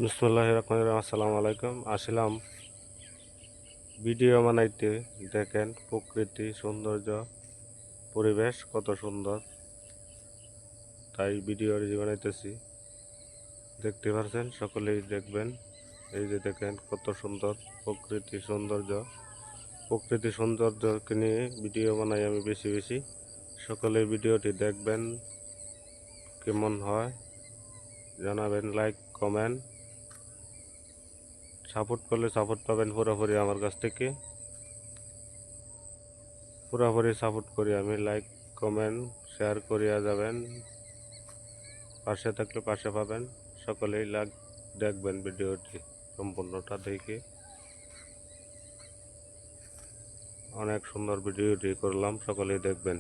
বিসমিল্লাহির রহমানির রহিম। আসসালামু আলাইকুম। আসলাম ভিডিও বানাইতে। দেখেন প্রকৃতি সৌন্দর্য, পরিবেশ কত সুন্দর, তাই ভিডিও বানাইতেছি। দেখতে পাচ্ছেন, সকলেই দেখবেন। এই যে দেখেন কত সুন্দর প্রকৃতি সৌন্দর্যকে নিয়ে ভিডিও বানাই আমি বেশি বেশি। সকলে ভিডিওটি দেখবেন, কেমন হয় জানাবেন, লাইক কমেন্ট। সাপোর্ট করলে সাপোর্ট পাবেন পুরোপুরি আমার কাছ থেকে। পুরোপুরি সাপোর্ট করি আমি, লাইক কমেন্ট শেয়ার করিয়া যাবেন, পাশে থাকলে পাশে পাবেন। সকলেই লাইক দেখবেন, ভিডিওটি সম্পূর্ণটা দেখে। অনেক সুন্দর ভিডিওটি করলাম, সকলেই দেখবেন।